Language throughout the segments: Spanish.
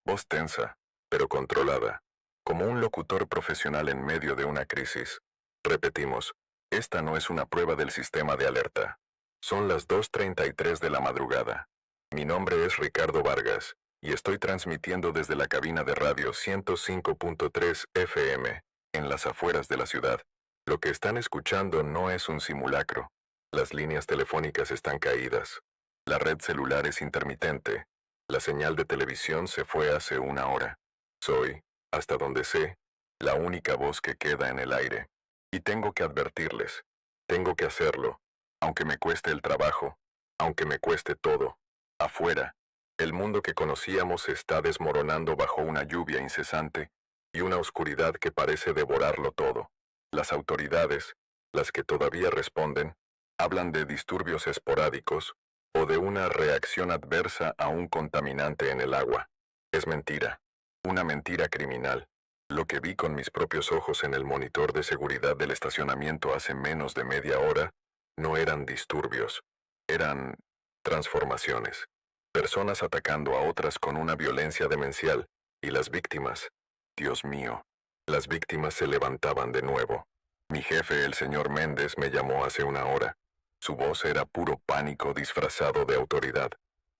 Voz tensa, pero controlada, como un locutor profesional en medio de una crisis. Repetimos, esta no es una prueba del sistema de alerta. Son las 2:33 de la madrugada. Mi nombre es Ricardo Vargas, y estoy transmitiendo desde la cabina de radio 105.3 FM, en las afueras de la ciudad. Lo que están escuchando no es un simulacro. Las líneas telefónicas están caídas. La red celular es intermitente. La señal de televisión se fue hace una hora. Soy, hasta donde sé, la única voz que queda en el aire. Y tengo que advertirles. Tengo que hacerlo, aunque me cueste el trabajo, aunque me cueste todo. Afuera, el mundo que conocíamos se está desmoronando bajo una lluvia incesante y una oscuridad que parece devorarlo todo. Las autoridades, las que todavía responden, hablan de disturbios esporádicos o de una reacción adversa a un contaminante en el agua. Es mentira, una mentira criminal. Lo que vi con mis propios ojos en el monitor de seguridad del estacionamiento hace menos de media hora no eran disturbios, eran transformaciones. Personas atacando a otras con una violencia demencial, y las víctimas, Dios mío, las víctimas se levantaban de nuevo. Mi jefe, el señor Méndez, me llamó hace una hora. Su voz era puro pánico disfrazado de autoridad.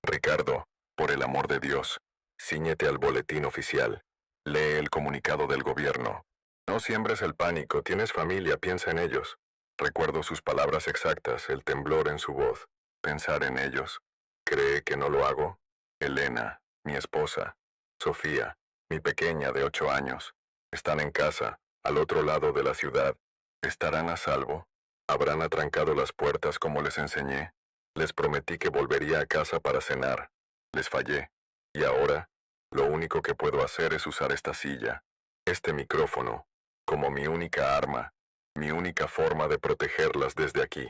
Ricardo, por el amor de Dios, cíñete al boletín oficial. Lee el comunicado del gobierno. No siembres el pánico, tienes familia, piensa en ellos. Recuerdo sus palabras exactas, el temblor en su voz. Pensar en ellos. ¿Cree que no lo hago? Elena, mi esposa. Sofía, mi pequeña de 8 años. Están en casa, al otro lado de la ciudad. ¿Estarán a salvo? ¿Habrán atrancado las puertas como les enseñé? Les prometí que volvería a casa para cenar. Les fallé. Y ahora, lo único que puedo hacer es usar esta silla, este micrófono, como mi única arma, mi única forma de protegerlas desde aquí.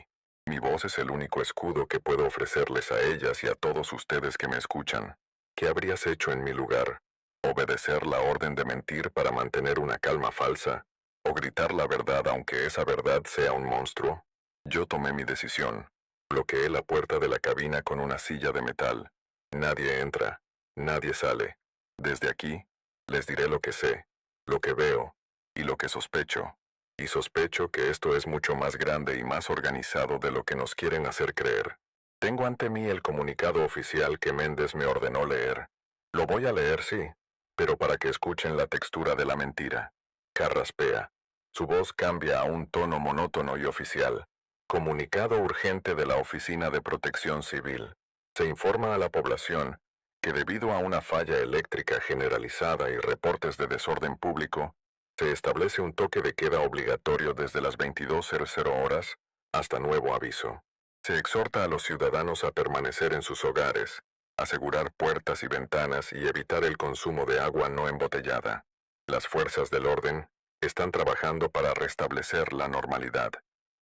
Mi voz es el único escudo que puedo ofrecerles a ellas y a todos ustedes que me escuchan. ¿Qué habrías hecho en mi lugar? ¿Obedecer la orden de mentir para mantener una calma falsa? ¿O gritar la verdad aunque esa verdad sea un monstruo? Yo tomé mi decisión. Bloqueé la puerta de la cabina con una silla de metal. Nadie entra, nadie sale. Desde aquí, les diré lo que sé, lo que veo, y lo que sospecho. Y sospecho que esto es mucho más grande y más organizado de lo que nos quieren hacer creer. Tengo ante mí el comunicado oficial que Méndez me ordenó leer. Lo voy a leer, sí, pero para que escuchen la textura de la mentira. Carraspea. Su voz cambia a un tono monótono y oficial. Comunicado urgente de la Oficina de Protección Civil. Se informa a la población que debido a una falla eléctrica generalizada y reportes de desorden público, se establece un toque de queda obligatorio desde las 22:00 horas hasta nuevo aviso. Se exhorta a los ciudadanos a permanecer en sus hogares, asegurar puertas y ventanas y evitar el consumo de agua no embotellada. Las fuerzas del orden están trabajando para restablecer la normalidad.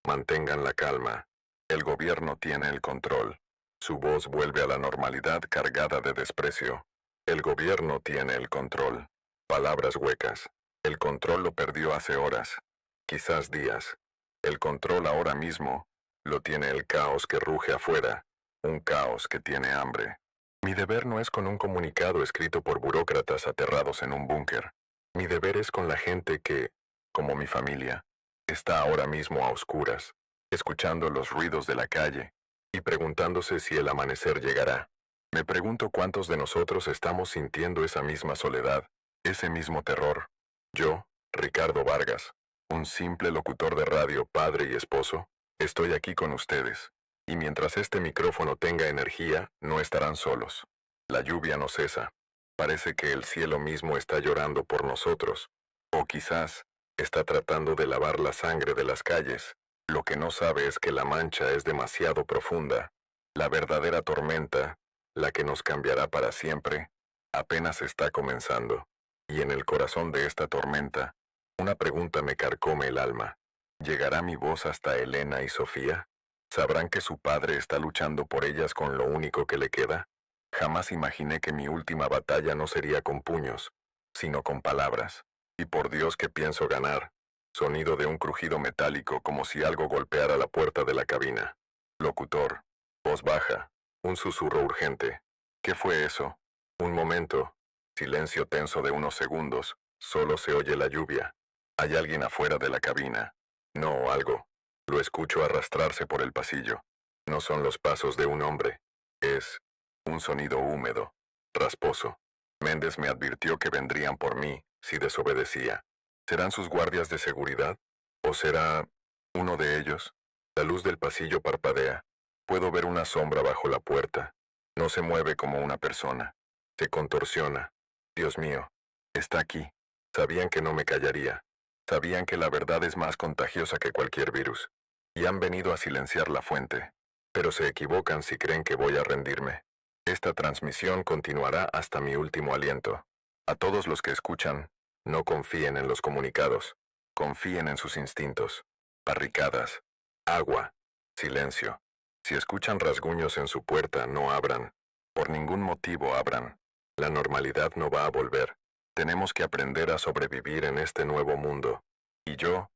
Mantengan la calma. El gobierno tiene el control. Su voz vuelve a la normalidad cargada de desprecio. El gobierno tiene el control. Palabras huecas. El control lo perdió hace horas, quizás días. El control ahora mismo lo tiene el caos que ruge afuera, un caos que tiene hambre. Mi deber no es con un comunicado escrito por burócratas aterrados en un búnker. Mi deber es con la gente que, como mi familia, está ahora mismo a oscuras, escuchando los ruidos de la calle y preguntándose si el amanecer llegará. Me pregunto cuántos de nosotros estamos sintiendo esa misma soledad, ese mismo terror. Yo, Ricardo Vargas, un simple locutor de radio, padre y esposo, estoy aquí con ustedes, y mientras este micrófono tenga energía, no estarán solos. La lluvia no cesa. Parece que el cielo mismo está llorando por nosotros, o quizás está tratando de lavar la sangre de las calles. Lo que no sabe es que la mancha es demasiado profunda. La verdadera tormenta, la que nos cambiará para siempre, apenas está comenzando. Y en el corazón de esta tormenta, una pregunta me carcome el alma. ¿Llegará mi voz hasta Elena y Sofía? ¿Sabrán que su padre está luchando por ellas con lo único que le queda? Jamás imaginé que mi última batalla no sería con puños, sino con palabras. Y por Dios que pienso ganar. Sonido de un crujido metálico como si algo golpeara la puerta de la cabina. Locutor. Voz baja. Un susurro urgente. ¿Qué fue eso? Un momento. Silencio tenso de unos segundos. Solo se oye la lluvia. Hay alguien afuera de la cabina. No, algo. Lo escucho arrastrarse por el pasillo. No son los pasos de un hombre. Es un sonido húmedo, rasposo. Méndez me advirtió que vendrían por mí si desobedecía. ¿Serán sus guardias de seguridad? ¿O será uno de ellos? La luz del pasillo parpadea. Puedo ver una sombra bajo la puerta. No se mueve como una persona. Se contorsiona. Dios mío, está aquí. Sabían que no me callaría. Sabían que la verdad es más contagiosa que cualquier virus. Y han venido a silenciar la fuente. Pero se equivocan si creen que voy a rendirme. Esta transmisión continuará hasta mi último aliento. A todos los que escuchan, no confíen en los comunicados. Confíen en sus instintos. Barricadas. Agua. Silencio. Si escuchan rasguños en su puerta, no abran. Por ningún motivo abran. La normalidad no va a volver. Tenemos que aprender a sobrevivir en este nuevo mundo. Y yo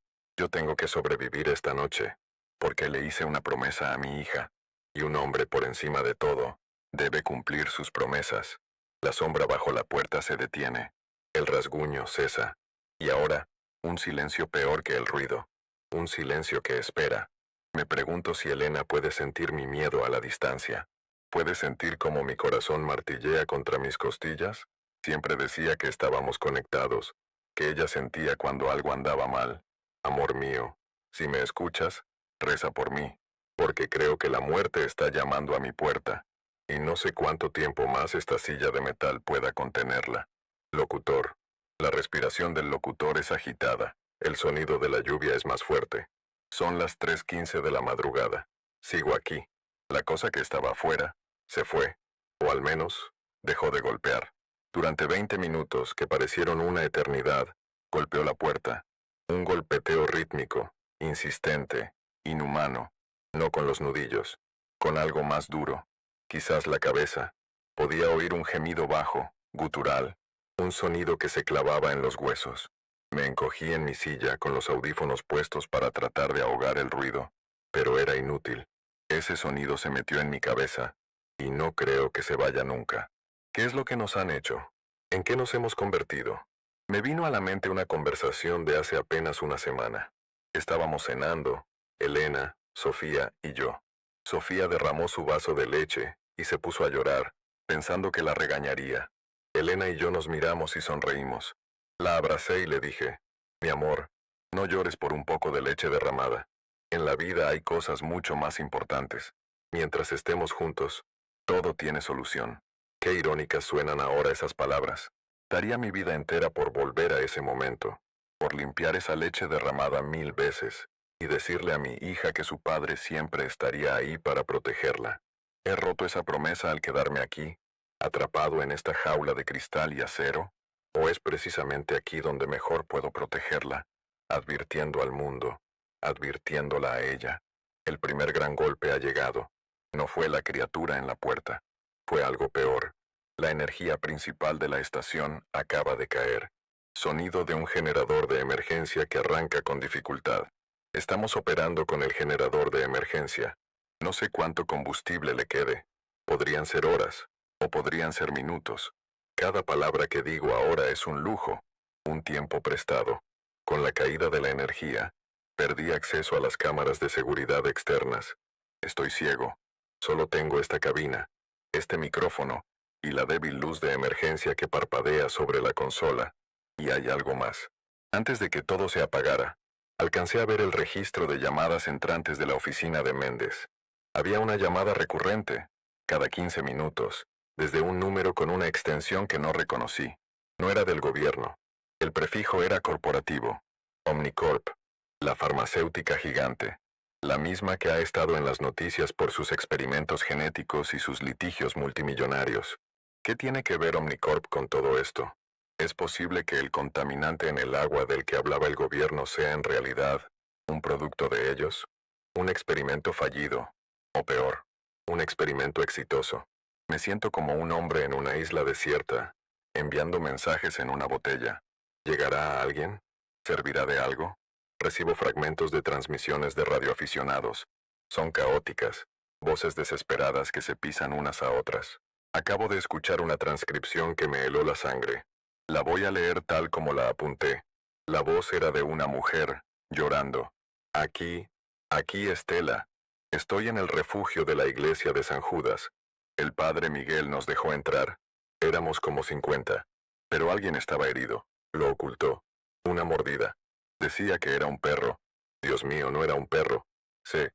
tengo que sobrevivir esta noche, porque le hice una promesa a mi hija, y un hombre por encima de todo debe cumplir sus promesas. La sombra bajo la puerta se detiene, el rasguño cesa, y ahora, un silencio peor que el ruido, un silencio que espera. Me pregunto si Elena puede sentir mi miedo a la distancia. ¿Puede sentir cómo mi corazón martillea contra mis costillas? Siempre decía que estábamos conectados, que ella sentía cuando algo andaba mal. Amor mío, si me escuchas, reza por mí, porque creo que la muerte está llamando a mi puerta, y no sé cuánto tiempo más esta silla de metal pueda contenerla. Locutor. La respiración del locutor es agitada, el sonido de la lluvia es más fuerte. Son las 3:15 de la madrugada. Sigo aquí. La cosa que estaba afuera se fue, o al menos dejó de golpear. Durante 20 minutos, que parecieron una eternidad, golpeó la puerta. Un golpeteo rítmico, insistente, inhumano, no con los nudillos, con algo más duro, quizás la cabeza. Podía oír un gemido bajo, gutural, un sonido que se clavaba en los huesos. Me encogí en mi silla con los audífonos puestos para tratar de ahogar el ruido, pero era inútil. Ese sonido se metió en mi cabeza, y no creo que se vaya nunca. ¿Qué es lo que nos han hecho? ¿En qué nos hemos convertido? Me vino a la mente una conversación de hace apenas una semana. Estábamos cenando, Elena, Sofía y yo. Sofía derramó su vaso de leche y se puso a llorar, pensando que la regañaría. Elena y yo nos miramos y sonreímos. La abracé y le dije, mi amor, no llores por un poco de leche derramada. En la vida hay cosas mucho más importantes. Mientras estemos juntos, todo tiene solución. Qué irónicas suenan ahora esas palabras. Daría mi vida entera por volver a ese momento, por limpiar esa leche derramada 1000 veces, y decirle a mi hija que su padre siempre estaría ahí para protegerla. He roto esa promesa al quedarme aquí, atrapado en esta jaula de cristal y acero, o es precisamente aquí donde mejor puedo protegerla, advirtiendo al mundo, advirtiéndola a ella. El primer gran golpe ha llegado. No fue la criatura en la puerta. Fue algo peor. La energía principal de la estación acaba de caer. Sonido de un generador de emergencia que arranca con dificultad. Estamos operando con el generador de emergencia. No sé cuánto combustible le quede. Podrían ser horas, o podrían ser minutos. Cada palabra que digo ahora es un lujo, un tiempo prestado. Con la caída de la energía, perdí acceso a las cámaras de seguridad externas. Estoy ciego. Solo tengo esta cabina, este micrófono, y la débil luz de emergencia que parpadea sobre la consola. Y hay algo más. Antes de que todo se apagara, alcancé a ver el registro de llamadas entrantes de la oficina de Méndez. Había una llamada recurrente, cada 15 minutos, desde un número con una extensión que no reconocí. No era del gobierno. El prefijo era corporativo. Omnicorp, la farmacéutica gigante. La misma que ha estado en las noticias por sus experimentos genéticos y sus litigios multimillonarios. ¿Qué tiene que ver Omnicorp con todo esto? ¿Es posible que el contaminante en el agua del que hablaba el gobierno sea en realidad un producto de ellos? ¿Un experimento fallido? O peor, un experimento exitoso. Me siento como un hombre en una isla desierta, enviando mensajes en una botella. ¿Llegará a alguien? ¿Servirá de algo? Recibo fragmentos de transmisiones de radioaficionados. Son caóticas, voces desesperadas que se pisan unas a otras. Acabo de escuchar una transcripción que me heló la sangre. La voy a leer tal como la apunté. La voz era de una mujer, llorando. Aquí Estela. Estoy en el refugio de la iglesia de San Judas. El padre Miguel nos dejó entrar. Éramos como 50. Pero alguien estaba herido. Lo ocultó. Una mordida. Decía que era un perro. Dios mío, no era un perro. Se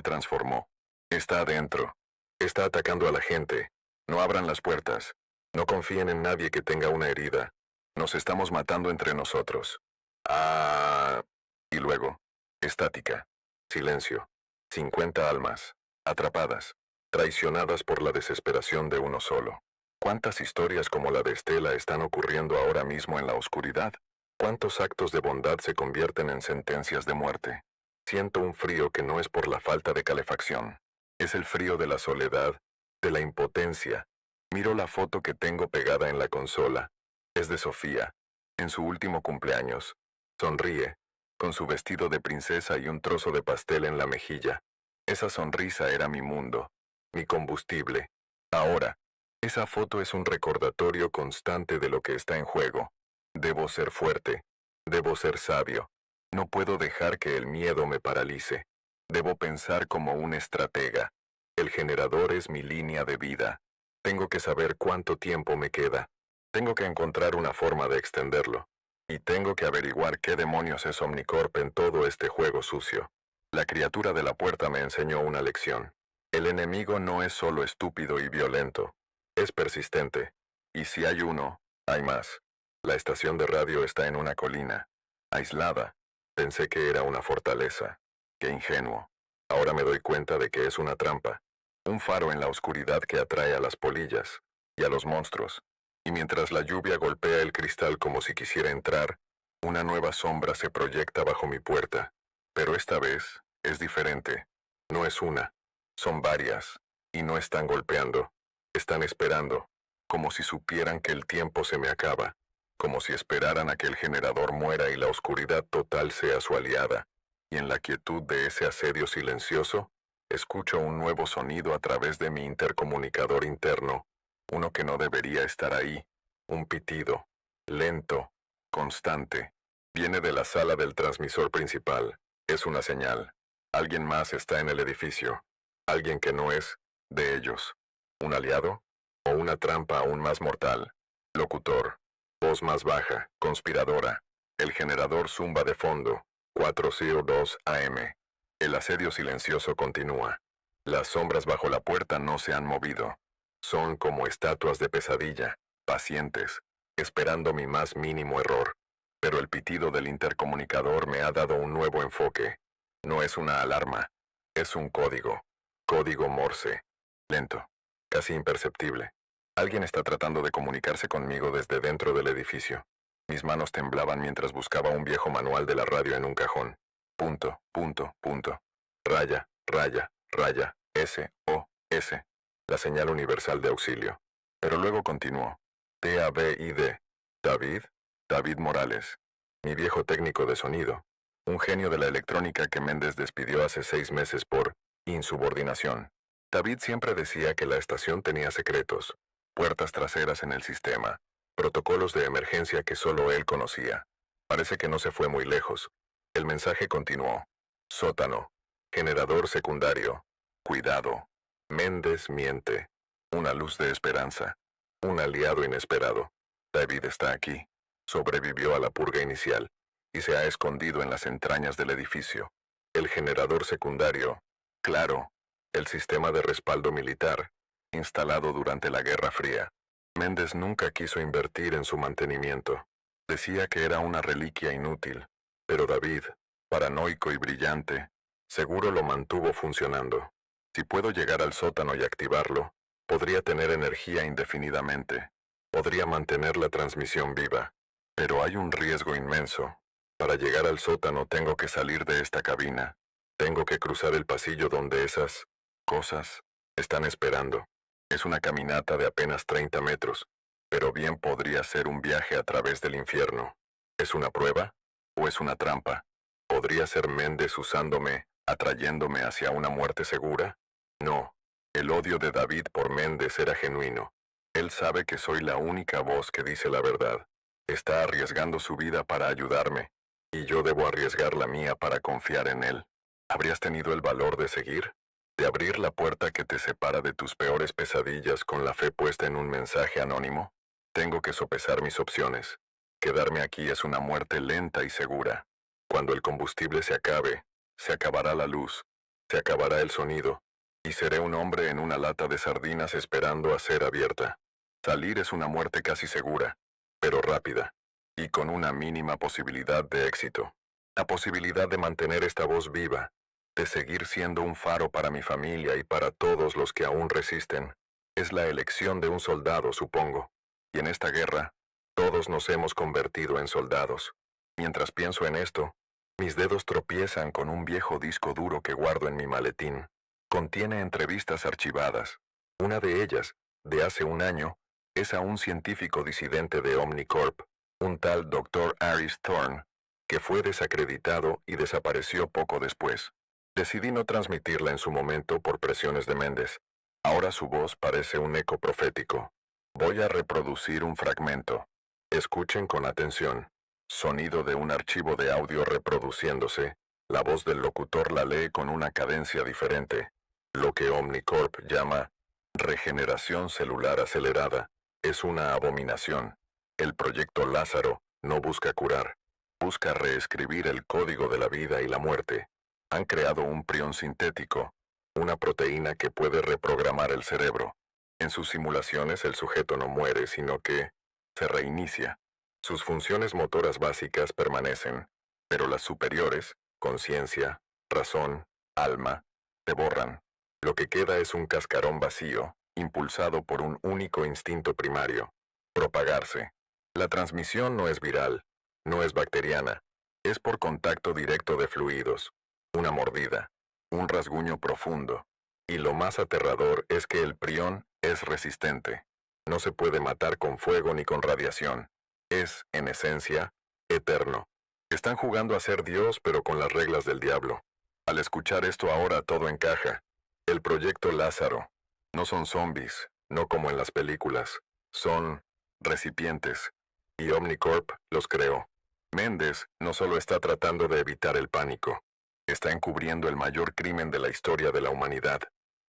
transformó. Está adentro. Está atacando a la gente. No abran las puertas. No confíen en nadie que tenga una herida. Nos estamos matando entre nosotros. Ah. Y luego, estática. Silencio. 50 almas. Atrapadas. Traicionadas por la desesperación de uno solo. ¿Cuántas historias como la de Estela están ocurriendo ahora mismo en la oscuridad? ¿Cuántos actos de bondad se convierten en sentencias de muerte? Siento un frío que no es por la falta de calefacción. Es el frío de la soledad, de la impotencia. Miro la foto que tengo pegada en la consola. Es de Sofía, en su último cumpleaños. Sonríe, con su vestido de princesa y un trozo de pastel en la mejilla. Esa sonrisa era mi mundo, mi combustible. Ahora, esa foto es un recordatorio constante de lo que está en juego. Debo ser fuerte, debo ser sabio. No puedo dejar que el miedo me paralice. Debo pensar como un estratega. El generador es mi línea de vida. Tengo que saber cuánto tiempo me queda. Tengo que encontrar una forma de extenderlo. Y tengo que averiguar qué demonios es Omnicorp en todo este juego sucio. La criatura de la puerta me enseñó una lección. El enemigo no es solo estúpido y violento. Es persistente. Y si hay uno, hay más. La estación de radio está en una colina. Aislada. Pensé que era una fortaleza. Qué ingenuo. Ahora me doy cuenta de que es una trampa. Un faro en la oscuridad que atrae a las polillas y a los monstruos. Y mientras la lluvia golpea el cristal como si quisiera entrar, una nueva sombra se proyecta bajo mi puerta. Pero esta vez es diferente. No es una. Son varias. Y no están golpeando. Están esperando. Como si supieran que el tiempo se me acaba. Como si esperaran a que el generador muera y la oscuridad total sea su aliada. Y en la quietud de ese asedio silencioso, escucho un nuevo sonido a través de mi intercomunicador interno, uno que no debería estar ahí, un pitido, lento, constante. Viene de la sala del transmisor principal. Es una señal. Alguien más está en el edificio. Alguien que no es de ellos. ¿Un aliado? ¿O una trampa aún más mortal? Locutor. Voz más baja, conspiradora. El generador zumba de fondo. 402 AM. El asedio silencioso continúa. Las sombras bajo la puerta no se han movido. Son como estatuas de pesadilla, pacientes, esperando mi más mínimo error. Pero el pitido del intercomunicador me ha dado un nuevo enfoque. No es una alarma, es un código. Código Morse. Lento, casi imperceptible. Alguien está tratando de comunicarse conmigo desde dentro del edificio. Mis manos temblaban mientras buscaba un viejo manual de la radio en un cajón. Punto, punto, punto. Raya, raya, raya, SOS. La señal universal de auxilio. Pero luego continuó. TABID. David. David Morales. Mi viejo técnico de sonido. Un genio de la electrónica que Méndez despidió hace 6 meses por insubordinación. David siempre decía que la estación tenía secretos, puertas traseras en el sistema, protocolos de emergencia que solo él conocía. Parece que no se fue muy lejos. El mensaje continuó. Sótano. Generador secundario. Cuidado. Méndez miente. Una luz de esperanza. Un aliado inesperado. David está aquí. Sobrevivió a la purga inicial y se ha escondido en las entrañas del edificio. El generador secundario. Claro. El sistema de respaldo militar, instalado durante la Guerra Fría. Méndez nunca quiso invertir en su mantenimiento. Decía que era una reliquia inútil. Pero David, paranoico y brillante, seguro lo mantuvo funcionando. Si puedo llegar al sótano y activarlo, podría tener energía indefinidamente. Podría mantener la transmisión viva. Pero hay un riesgo inmenso. Para llegar al sótano tengo que salir de esta cabina. Tengo que cruzar el pasillo donde esas cosas están esperando. Es una caminata de apenas 30 metros, pero bien podría ser un viaje a través del infierno. ¿Es una prueba? ¿O es una trampa? ¿Podría ser Méndez usándome, atrayéndome hacia una muerte segura? No, El odio de David por Méndez era genuino. Él sabe que soy la única voz que dice la verdad. Está arriesgando su vida para ayudarme, y yo debo arriesgar la mía para confiar en él. ¿Habrías tenido el valor de seguir? ¿De abrir la puerta que te separa de tus peores pesadillas con la fe puesta en un mensaje anónimo? Tengo que sopesar mis opciones. Quedarme aquí es una muerte lenta y segura. Cuando el combustible se acabe, se acabará la luz, se acabará el sonido, y seré un hombre en una lata de sardinas esperando a ser abierta. Salir es una muerte casi segura, pero rápida, y con una mínima posibilidad de éxito. La posibilidad de mantener esta voz viva, de seguir siendo un faro para mi familia y para todos los que aún resisten, es la elección de un soldado, supongo. Y en esta guerra, todos nos hemos convertido en soldados. Mientras pienso en esto, mis dedos tropiezan con un viejo disco duro que guardo en mi maletín. Contiene entrevistas archivadas. Una de ellas, de hace un año, es a un científico disidente de Omnicorp, un tal Dr. Aris Thorne, que fue desacreditado y desapareció poco después. Decidí no transmitirla en su momento por presiones de Méndez. Ahora su voz parece un eco profético. Voy a reproducir un fragmento. Escuchen con atención. Sonido de un archivo de audio reproduciéndose. La voz del locutor la lee con una cadencia diferente. Lo que Omnicorp llama regeneración celular acelerada es una abominación. El proyecto Lázaro no busca curar, busca reescribir el código de la vida y la muerte. Han creado un prión sintético, una proteína que puede reprogramar el cerebro. En sus simulaciones el sujeto no muere, sino que se reinicia. Sus funciones motoras básicas permanecen, pero las superiores, conciencia, razón, alma, se borran. Lo que queda es un cascarón vacío, impulsado por un único instinto primario: propagarse. La transmisión no es viral, no es bacteriana, es por contacto directo de fluidos, una mordida, un rasguño profundo, y lo más aterrador es que el prión es resistente. No se puede matar con fuego ni con radiación. Es, en esencia, eterno. Están jugando a ser Dios, pero con las reglas del diablo. Al escuchar esto ahora todo encaja. El proyecto Lázaro. No son zombies, no como en las películas. Son recipientes. Y Omnicorp los creó. Méndez no solo está tratando de evitar el pánico, está encubriendo el mayor crimen de la historia de la humanidad.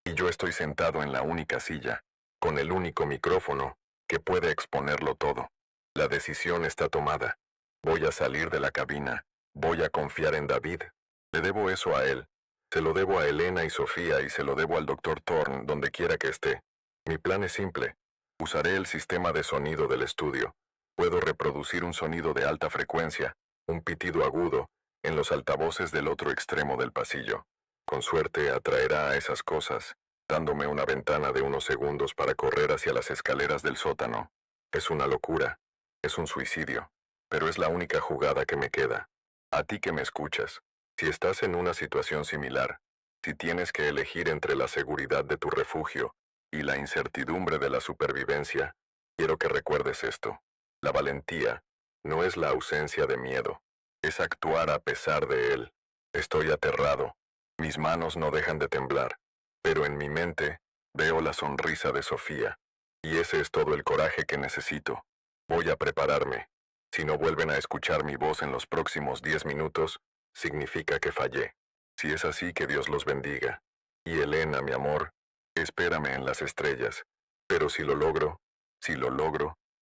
Y yo estoy sentado en la única silla, con el único micrófono, que puede exponerlo todo. La decisión está tomada. Voy a salir de la cabina. Voy a confiar en David. Le debo eso a él. Se lo debo a Elena y Sofía y se lo debo al Dr. Thorne donde quiera que esté. Mi plan es simple. Usaré el sistema de sonido del estudio. Puedo reproducir un sonido de alta frecuencia, un pitido agudo, en los altavoces del otro extremo del pasillo. Con suerte atraerá a esas cosas, dándome una ventana de unos segundos para correr hacia las escaleras del sótano. Es una locura. Es un suicidio. Pero es la única jugada que me queda. A ti que me escuchas, si estás en una situación similar, si tienes que elegir entre la seguridad de tu refugio y la incertidumbre de la supervivencia, quiero que recuerdes esto. La valentía no es la ausencia de miedo, es actuar a pesar de él. Estoy aterrado, mis manos no dejan de temblar, pero en mi mente veo la sonrisa de Sofía, y ese es todo el coraje que necesito. Voy a prepararme. Si no vuelven a escuchar mi voz en los próximos 10 minutos, significa que fallé. Si es así, que Dios los bendiga. Y Elena, mi amor, espérame en las estrellas. Pero si lo logro,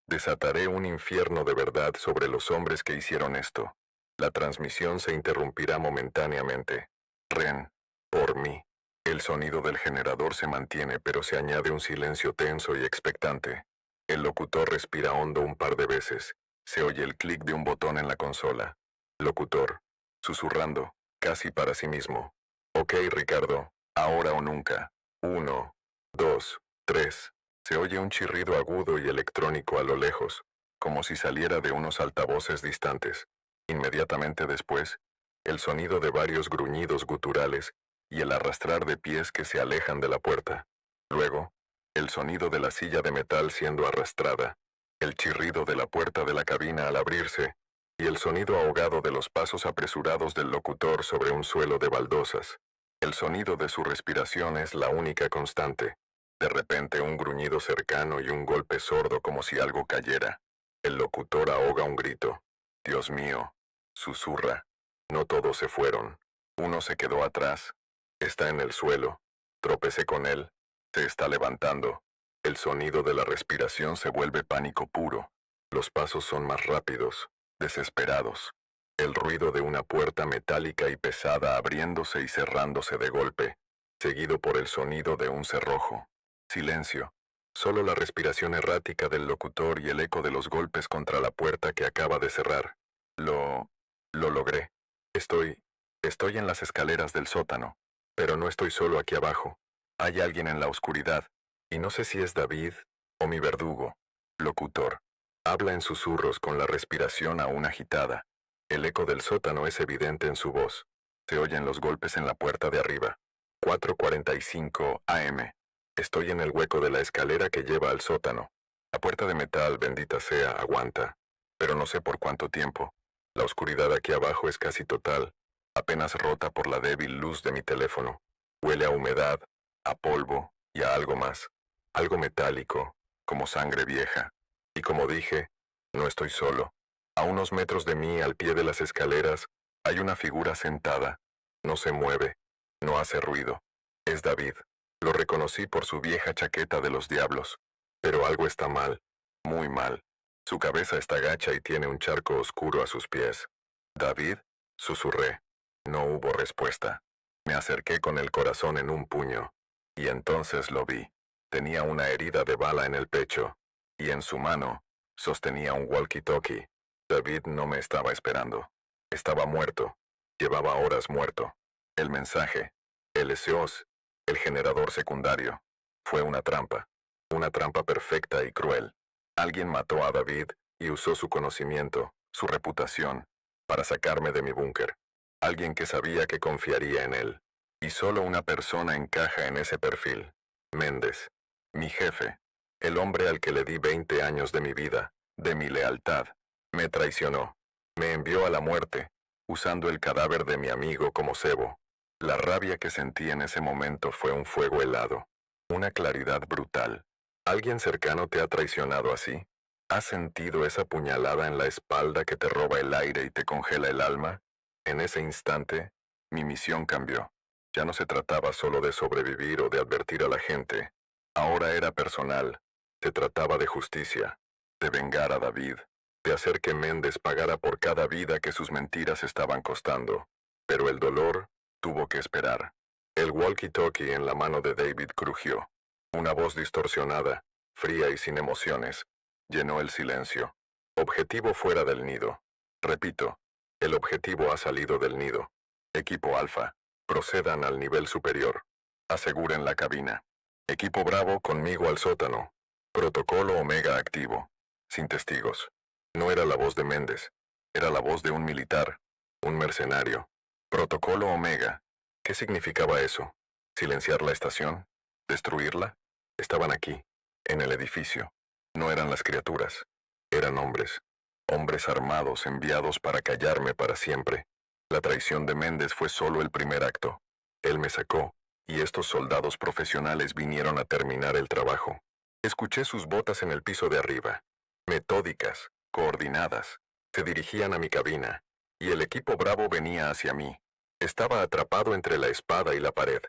desataré un infierno de verdad sobre los hombres que hicieron esto. La transmisión se interrumpirá momentáneamente. Ren, por mí. El sonido del generador se mantiene, pero se añade un silencio tenso y expectante. El locutor respira hondo un par de veces. Se oye el clic de un botón en la consola. Locutor, susurrando, casi para sí mismo. Ok, Ricardo, ahora o nunca. 1, 2, 3. Se oye un chirrido agudo y electrónico a lo lejos, como si saliera de unos altavoces distantes. Inmediatamente después, el sonido de varios gruñidos guturales y el arrastrar de pies que se alejan de la puerta. Luego, el sonido de la silla de metal siendo arrastrada, el chirrido de la puerta de la cabina al abrirse, y el sonido ahogado de los pasos apresurados del locutor sobre un suelo de baldosas. El sonido de su respiración es la única constante. De repente un gruñido cercano y un golpe sordo como si algo cayera. El locutor ahoga un grito. Dios mío, susurra. No todos se fueron. Uno se quedó atrás. Está en el suelo. Tropecé con él. Se está levantando. El sonido de la respiración se vuelve pánico puro. Los pasos son más rápidos, desesperados. El ruido de una puerta metálica y pesada abriéndose y cerrándose de golpe, seguido por el sonido de un cerrojo. Silencio. Solo la respiración errática del locutor y el eco de los golpes contra la puerta que acaba de cerrar. Lo logré. Estoy en las escaleras del sótano, pero no estoy solo aquí abajo. Hay alguien en la oscuridad, y no sé si es David o mi verdugo. Locutor. Habla en susurros con la respiración aún agitada. El eco del sótano es evidente en su voz. Se oyen los golpes en la puerta de arriba. 4:45 AM. Estoy en el hueco de la escalera que lleva al sótano. La puerta de metal, bendita sea, aguanta. Pero no sé por cuánto tiempo. La oscuridad aquí abajo es casi total, apenas rota por la débil luz de mi teléfono. Huele a humedad, a polvo y a algo más. Algo metálico, como sangre vieja. Y como dije, no estoy solo. A unos metros de mí, al pie de las escaleras, hay una figura sentada. No se mueve, no hace ruido. Es David. Lo reconocí por su vieja chaqueta de los diablos. Pero algo está mal, muy mal. Su cabeza está gacha y tiene un charco oscuro a sus pies. «David», susurré. No hubo respuesta. Me acerqué con el corazón en un puño. Y entonces lo vi. Tenía una herida de bala en el pecho. Y en su mano, sostenía un walkie-talkie. David no me estaba esperando. Estaba muerto. Llevaba horas muerto. El mensaje, el SOS, el generador secundario, fue una trampa. Una trampa perfecta y cruel. Alguien mató a David y usó su conocimiento, su reputación, para sacarme de mi búnker. Alguien que sabía que confiaría en él. Y solo una persona encaja en ese perfil. Méndez, mi jefe, el hombre al que le di 20 años de mi vida, de mi lealtad. Me traicionó. Me envió a la muerte, usando el cadáver de mi amigo como cebo. La rabia que sentí en ese momento fue un fuego helado. Una claridad brutal. ¿Alguien cercano te ha traicionado así? ¿Has sentido esa puñalada en la espalda que te roba el aire y te congela el alma? En ese instante, mi misión cambió. Ya no se trataba solo de sobrevivir o de advertir a la gente. Ahora era personal. Se trataba de justicia, de vengar a David, de hacer que Méndez pagara por cada vida que sus mentiras estaban costando. Pero el dolor tuvo que esperar. El walkie-talkie en la mano de David crujió. Una voz distorsionada, fría y sin emociones, llenó el silencio. Objetivo fuera del nido. Repito, el objetivo ha salido del nido. Equipo Alfa, procedan al nivel superior. Aseguren la cabina. Equipo Bravo, conmigo al sótano. Protocolo Omega activo. Sin testigos. No era la voz de Méndez. Era la voz de un militar, un mercenario. Protocolo Omega. ¿Qué significaba eso? ¿Silenciar la estación? ¿Destruirla? Estaban aquí, en el edificio. No eran las criaturas. Eran hombres. Hombres armados enviados para callarme para siempre. La traición de Méndez fue solo el primer acto. Él me sacó, y estos soldados profesionales vinieron a terminar el trabajo. Escuché sus botas en el piso de arriba. Metódicas, coordinadas. Se dirigían a mi cabina, y el equipo Bravo venía hacia mí. Estaba atrapado entre la espada y la pared.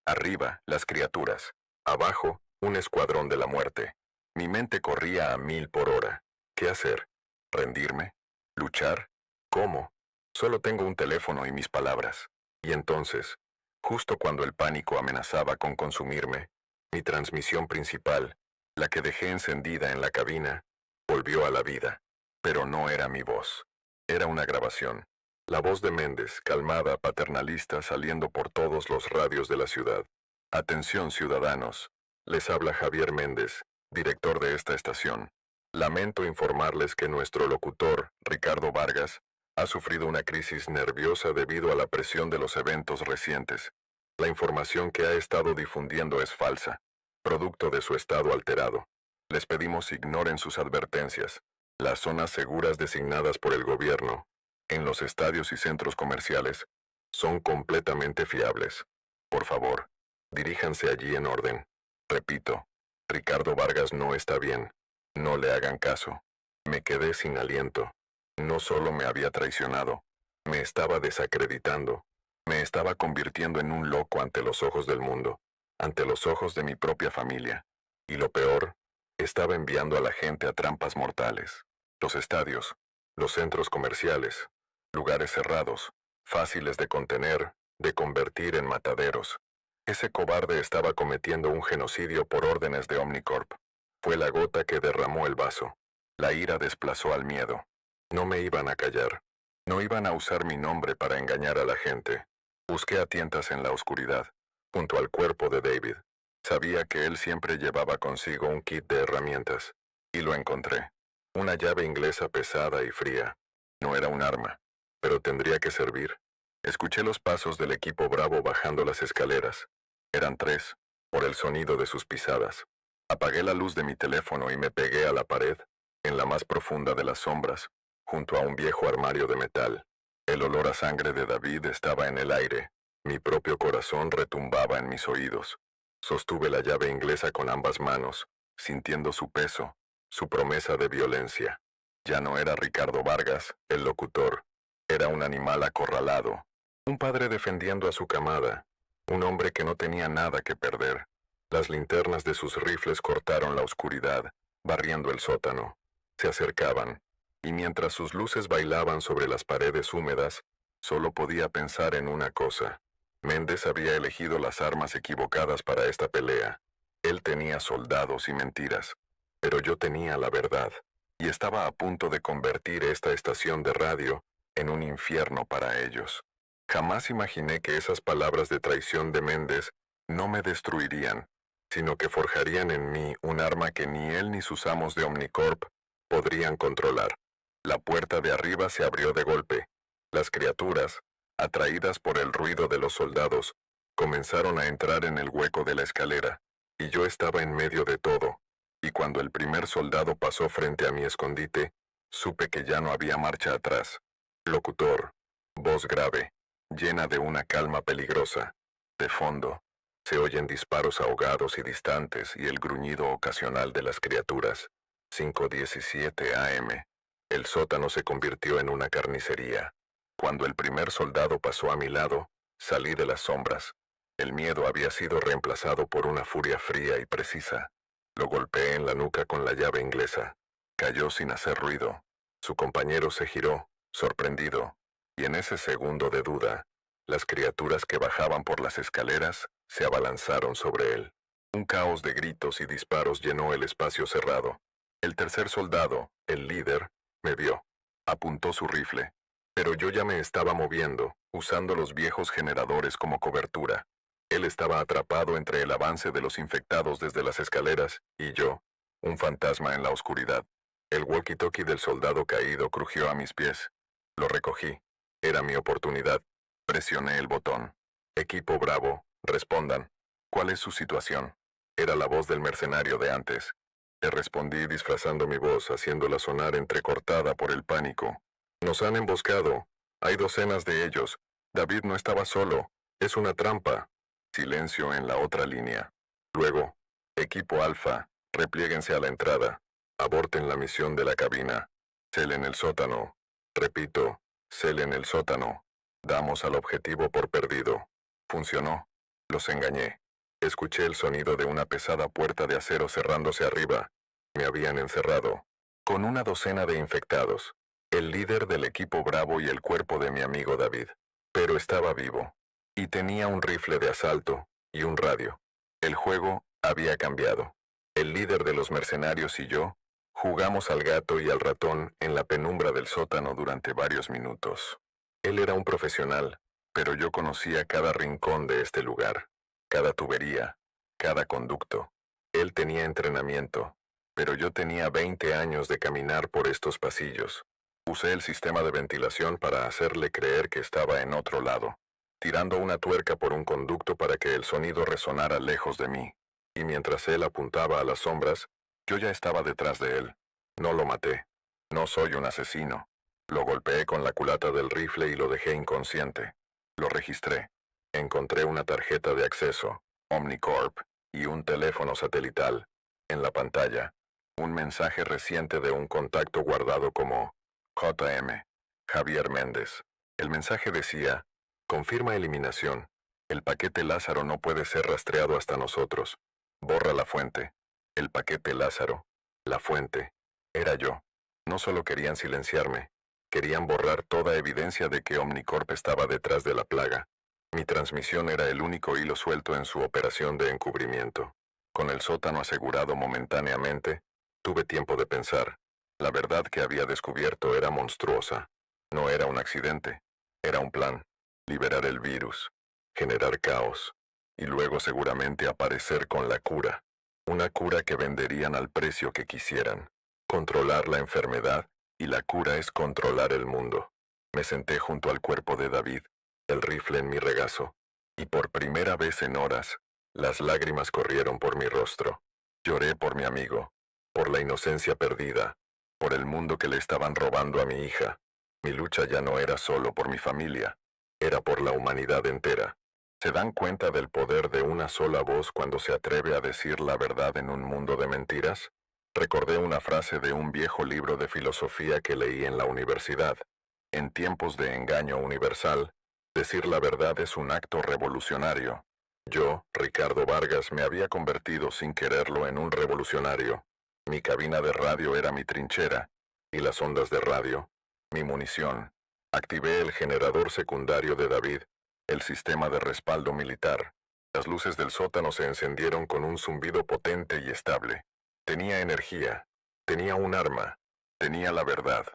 Arriba, las criaturas. Abajo, un escuadrón de la muerte. Mi mente corría a 1000 por hora. ¿Qué hacer? ¿Rendirme? ¿Luchar? ¿Cómo? Solo tengo un teléfono y mis palabras. Y entonces, justo cuando el pánico amenazaba con consumirme, mi transmisión principal, la que dejé encendida en la cabina, volvió a la vida. Pero no era mi voz. Era una grabación. La voz de Méndez, calmada, paternalista, saliendo por todos los radios de la ciudad. Atención, ciudadanos. Les habla Javier Méndez, director de esta estación. Lamento informarles que nuestro locutor, Ricardo Vargas, ha sufrido una crisis nerviosa debido a la presión de los eventos recientes. La información que ha estado difundiendo es falsa, producto de su estado alterado. Les pedimos ignoren sus advertencias. Las zonas seguras designadas por el gobierno, en los estadios y centros comerciales, son completamente fiables. Por favor, diríjanse allí en orden. Repito, Ricardo Vargas no está bien. No le hagan caso. Me quedé sin aliento. No solo me había traicionado, me estaba desacreditando. Me estaba convirtiendo en un loco ante los ojos del mundo, ante los ojos de mi propia familia. Y lo peor, estaba enviando a la gente a trampas mortales. Los estadios, los centros comerciales, lugares cerrados, fáciles de contener, de convertir en mataderos. Ese cobarde estaba cometiendo un genocidio por órdenes de Omnicorp. Fue la gota que derramó el vaso. La ira desplazó al miedo. No me iban a callar. No iban a usar mi nombre para engañar a la gente. Busqué a tientas en la oscuridad, junto al cuerpo de David. Sabía que él siempre llevaba consigo un kit de herramientas. Y lo encontré. Una llave inglesa pesada y fría. No era un arma, pero tendría que servir. Escuché los pasos del equipo Bravo bajando las escaleras. Eran 3, por el sonido de sus pisadas. Apagué la luz de mi teléfono y me pegué a la pared, en la más profunda de las sombras, junto a un viejo armario de metal. El olor a sangre de David estaba en el aire. Mi propio corazón retumbaba en mis oídos. Sostuve la llave inglesa con ambas manos, sintiendo su peso, su promesa de violencia. Ya no era Ricardo Vargas, el locutor. Era un animal acorralado, un padre defendiendo a su camada, un hombre que no tenía nada que perder. Las linternas de sus rifles cortaron la oscuridad, barriendo el sótano. Se acercaban, y mientras sus luces bailaban sobre las paredes húmedas, solo podía pensar en una cosa. Méndez había elegido las armas equivocadas para esta pelea. Él tenía soldados y mentiras, pero yo tenía la verdad, y estaba a punto de convertir esta estación de radio en un infierno para ellos. Jamás imaginé que esas palabras de traición de Méndez no me destruirían, sino que forjarían en mí un arma que ni él ni sus amos de Omnicorp podrían controlar. La puerta de arriba se abrió de golpe. Las criaturas, atraídas por el ruido de los soldados, comenzaron a entrar en el hueco de la escalera, y yo estaba en medio de todo, y cuando el primer soldado pasó frente a mi escondite, supe que ya no había marcha atrás. Locutor, voz grave, llena de una calma peligrosa. De fondo, se oyen disparos ahogados y distantes y el gruñido ocasional de las criaturas. 5:17 AM. El sótano se convirtió en una carnicería. Cuando el primer soldado pasó a mi lado, salí de las sombras. El miedo había sido reemplazado por una furia fría y precisa. Lo golpeé en la nuca con la llave inglesa. Cayó sin hacer ruido. Su compañero se giró, sorprendido, y en ese segundo de duda, las criaturas que bajaban por las escaleras se abalanzaron sobre él. Un caos de gritos y disparos llenó el espacio cerrado. El tercer soldado, el líder, me vio. Apuntó su rifle. Pero yo ya me estaba moviendo, usando los viejos generadores como cobertura. Él estaba atrapado entre el avance de los infectados desde las escaleras, y yo, un fantasma en la oscuridad. El walkie-talkie del soldado caído crujió a mis pies. Lo recogí. Era mi oportunidad. Presioné el botón. Equipo Bravo, respondan. ¿Cuál es su situación? Era la voz del mercenario de antes. Le respondí disfrazando mi voz, haciéndola sonar entrecortada por el pánico. Nos han emboscado. Hay docenas de ellos. David no estaba solo. Es una trampa. Silencio en la otra línea. Luego, equipo Alfa, repliéguense a la entrada. Aborten la misión de la cabina. Cel en el sótano. Repito, cel en el sótano. Damos al objetivo por perdido. Funcionó. Los engañé. Escuché el sonido de una pesada puerta de acero cerrándose arriba. Me habían encerrado. Con una docena de infectados. El líder del equipo Bravo y el cuerpo de mi amigo David. Pero estaba vivo. Y tenía un rifle de asalto y un radio. El juego había cambiado. El líder de los mercenarios y yo jugamos al gato y al ratón en la penumbra del sótano durante varios minutos. Él era un profesional, pero yo conocía cada rincón de este lugar, cada tubería, cada conducto. Él tenía entrenamiento, pero yo tenía 20 años de caminar por estos pasillos. Usé el sistema de ventilación para hacerle creer que estaba en otro lado, tirando una tuerca por un conducto para que el sonido resonara lejos de mí. Y mientras él apuntaba a las sombras, yo ya estaba detrás de él. No lo maté. No soy un asesino. Lo golpeé con la culata del rifle y lo dejé inconsciente. Lo registré. Encontré una tarjeta de acceso, Omnicorp, y un teléfono satelital. En la pantalla, un mensaje reciente de un contacto guardado como JM, Javier Méndez. El mensaje decía, confirma eliminación. El paquete Lázaro no puede ser rastreado hasta nosotros. Borra la fuente. El paquete Lázaro. La fuente. Era yo. No solo querían silenciarme, querían borrar toda evidencia de que Omnicorp estaba detrás de la plaga. Mi transmisión era el único hilo suelto en su operación de encubrimiento. Con el sótano asegurado momentáneamente, tuve tiempo de pensar. La verdad que había descubierto era monstruosa. No era un accidente. Era un plan. Liberar el virus. Generar caos. Y luego seguramente aparecer con la cura. Una cura que venderían al precio que quisieran. Controlar la enfermedad, y la cura es controlar el mundo. Me senté junto al cuerpo de David, el rifle en mi regazo, y por primera vez en horas, las lágrimas corrieron por mi rostro. Lloré por mi amigo, por la inocencia perdida, por el mundo que le estaban robando a mi hija. Mi lucha ya no era solo por mi familia, era por la humanidad entera. ¿Se dan cuenta del poder de una sola voz cuando se atreve a decir la verdad en un mundo de mentiras? Recordé una frase de un viejo libro de filosofía que leí en la universidad. En tiempos de engaño universal, decir la verdad es un acto revolucionario. Yo, Ricardo Vargas, me había convertido sin quererlo en un revolucionario. Mi cabina de radio era mi trinchera, y las ondas de radio, mi munición. Activé el generador secundario de David, el sistema de respaldo militar. Las luces del sótano se encendieron con un zumbido potente y estable. Tenía energía, tenía un arma, tenía la verdad.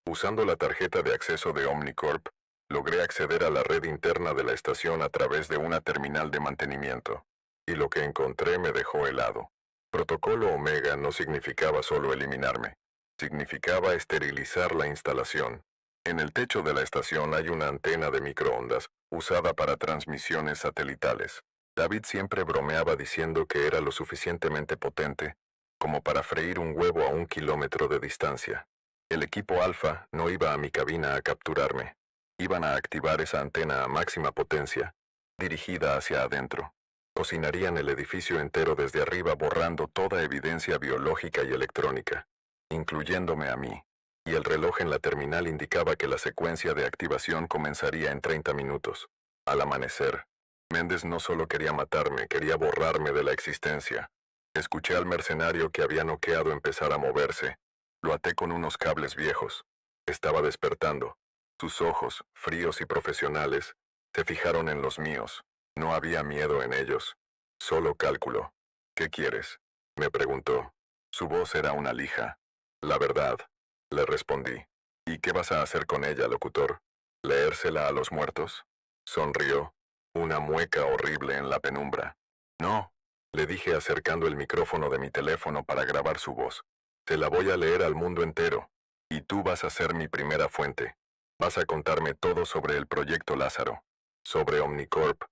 Usando la tarjeta de acceso de Omnicorp, logré acceder a la red interna de la estación a través de una terminal de mantenimiento. Y lo que encontré me dejó helado. Protocolo Omega no significaba solo eliminarme, significaba esterilizar la instalación. En el techo de la estación hay una antena de microondas, usada para transmisiones satelitales. David siempre bromeaba diciendo que era lo suficientemente potente como para freír un huevo a 1 kilómetro de distancia. El equipo Alfa no iba a mi cabina a capturarme. Iban a activar esa antena a máxima potencia, dirigida hacia adentro. Cocinarían el edificio entero desde arriba borrando toda evidencia biológica y electrónica, incluyéndome a mí. Y el reloj en la terminal indicaba que la secuencia de activación comenzaría en 30 minutos. Al amanecer, Méndez no solo quería matarme, quería borrarme de la existencia. Escuché al mercenario que había noqueado empezar a moverse. Lo até con unos cables viejos. Estaba despertando. Sus ojos, fríos y profesionales, se fijaron en los míos. No había miedo en ellos. Solo cálculo. ¿Qué quieres?, me preguntó. Su voz era una lija. La verdad, le respondí. ¿Y qué vas a hacer con ella, locutor? ¿Leérsela a los muertos? Sonrió. Una mueca horrible en la penumbra. No, le dije acercando el micrófono de mi teléfono para grabar su voz. Te la voy a leer al mundo entero. Y tú vas a ser mi primera fuente. Vas a contarme todo sobre el proyecto Lázaro, sobre Omnicorp,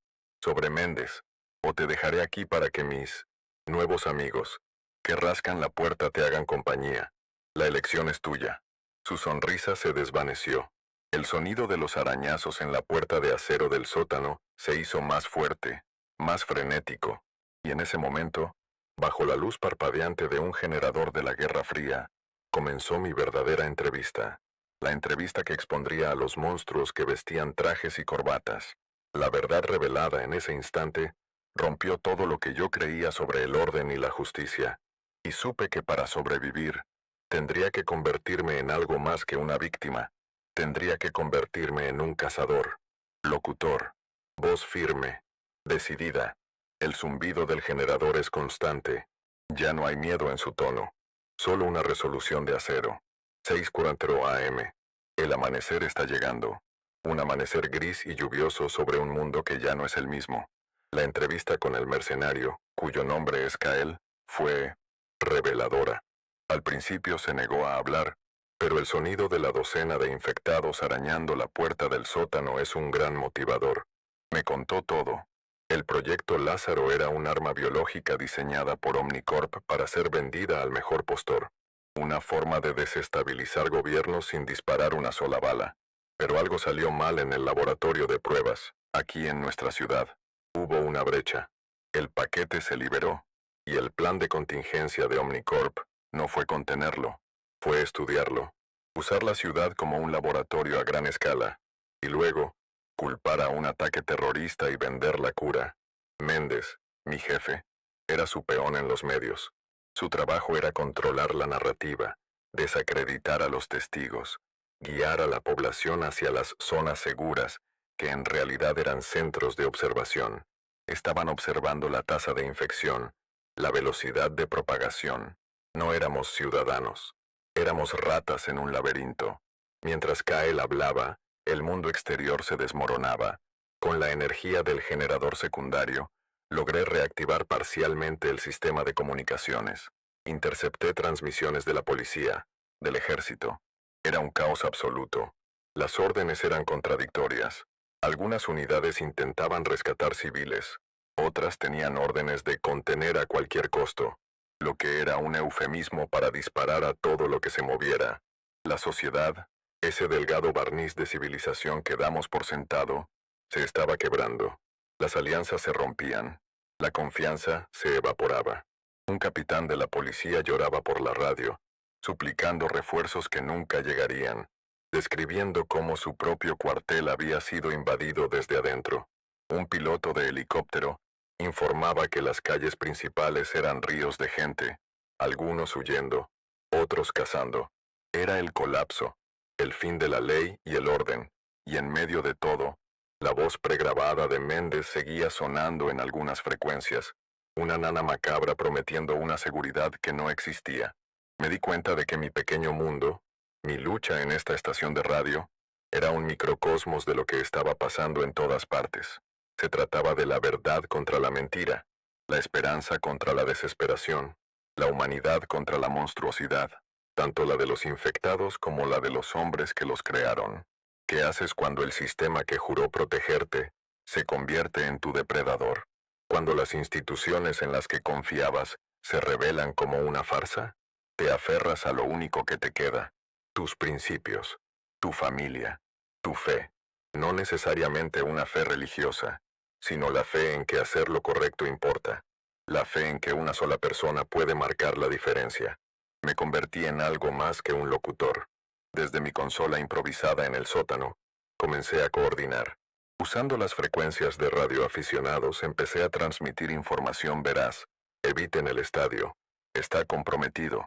sobre Méndez, o te dejaré aquí para que mis nuevos amigos, que rascan la puerta, te hagan compañía. La elección es tuya. Su sonrisa se desvaneció. El sonido de los arañazos en la puerta de acero del sótano se hizo más fuerte, más frenético, y en ese momento, bajo la luz parpadeante de un generador de la Guerra Fría, comenzó mi verdadera entrevista. La entrevista que expondría a los monstruos que vestían trajes y corbatas. La verdad revelada en ese instante rompió todo lo que yo creía sobre el orden y la justicia, y supe que para sobrevivir, tendría que convertirme en algo más que una víctima. Tendría que convertirme en un cazador, locutor, voz firme, decidida. El zumbido del generador es constante. Ya no hay miedo en su tono, solo una resolución de acero. 6:40 AM. El amanecer está llegando. Un amanecer gris y lluvioso sobre un mundo que ya no es el mismo. La entrevista con el mercenario, cuyo nombre es Kael, fue reveladora. Al principio se negó a hablar, pero el sonido de la docena de infectados arañando la puerta del sótano es un gran motivador. Me contó todo. El proyecto Lázaro era un arma biológica diseñada por Omnicorp para ser vendida al mejor postor. Una forma de desestabilizar gobiernos sin disparar una sola bala. Pero algo salió mal en el laboratorio de pruebas. Aquí en nuestra ciudad, hubo una brecha. El paquete se liberó, y el plan de contingencia de Omnicorp no fue contenerlo, fue estudiarlo, usar la ciudad como un laboratorio a gran escala, y luego, culpar a un ataque terrorista y vender la cura. Méndez, mi jefe, era su peón en los medios. Su trabajo era controlar la narrativa, desacreditar a los testigos, guiar a la población hacia las zonas seguras, que en realidad eran centros de observación. Estaban observando la tasa de infección, la velocidad de propagación. No éramos ciudadanos. Éramos ratas en un laberinto. Mientras Kyle hablaba, el mundo exterior se desmoronaba. Con la energía del generador secundario, logré reactivar parcialmente el sistema de comunicaciones. Intercepté transmisiones de la policía, del ejército. Era un caos absoluto. Las órdenes eran contradictorias. Algunas unidades intentaban rescatar civiles. Otras tenían órdenes de contener a cualquier costo, lo que era un eufemismo para disparar a todo lo que se moviera. La sociedad, ese delgado barniz de civilización que damos por sentado, se estaba quebrando. Las alianzas se rompían. La confianza se evaporaba. Un capitán de la policía lloraba por la radio, suplicando refuerzos que nunca llegarían, describiendo cómo su propio cuartel había sido invadido desde adentro. Un piloto de helicóptero informaba que las calles principales eran ríos de gente, algunos huyendo, otros cazando. Era el colapso, el fin de la ley y el orden, y en medio de todo, la voz pregrabada de Méndez seguía sonando en algunas frecuencias, una nana macabra prometiendo una seguridad que no existía. Me di cuenta de que mi pequeño mundo, mi lucha en esta estación de radio, era un microcosmos de lo que estaba pasando en todas partes. Se trataba de la verdad contra la mentira, la esperanza contra la desesperación, la humanidad contra la monstruosidad, tanto la de los infectados como la de los hombres que los crearon. ¿Qué haces cuando el sistema que juró protegerte se convierte en tu depredador? Cuando las instituciones en las que confiabas se revelan como una farsa, te aferras a lo único que te queda, tus principios, tu familia, tu fe. No necesariamente una fe religiosa, sino la fe en que hacer lo correcto importa, la fe en que una sola persona puede marcar la diferencia. Me convertí en algo más que un locutor. Desde mi consola improvisada en el sótano, comencé a coordinar. Usando las frecuencias de radioaficionados, empecé a transmitir información veraz. Eviten el estadio. Está comprometido.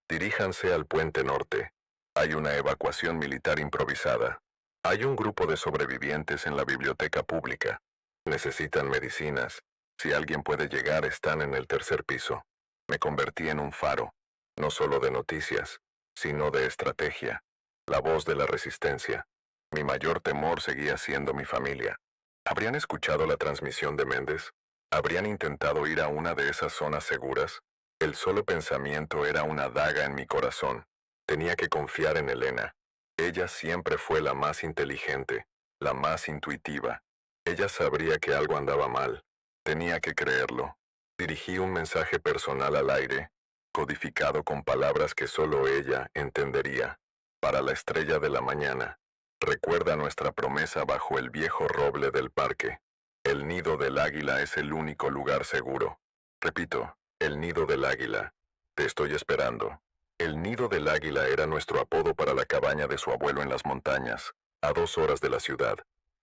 Diríjanse al puente norte. Hay una evacuación militar improvisada. Hay un grupo de sobrevivientes en la biblioteca pública. Necesitan medicinas. Si alguien puede llegar, están en el tercer piso. Me convertí en un faro, no solo de noticias, sino de estrategia. La voz de la resistencia. Mi mayor temor seguía siendo mi familia. ¿Habrían escuchado la transmisión de Méndez? ¿Habrían intentado ir a una de esas zonas seguras? El solo pensamiento era una daga en mi corazón. Tenía que confiar en Elena. Ella siempre fue la más inteligente, la más intuitiva. Ella sabría que algo andaba mal. Tenía que creerlo. Dirigí un mensaje personal al aire, codificado con palabras que solo ella entendería. Para la estrella de la mañana. Recuerda nuestra promesa bajo el viejo roble del parque. El nido del águila es el único lugar seguro. Repito, el nido del águila. Te estoy esperando. El nido del águila era nuestro apodo para la cabaña de su abuelo en las montañas, a 2 horas de la ciudad.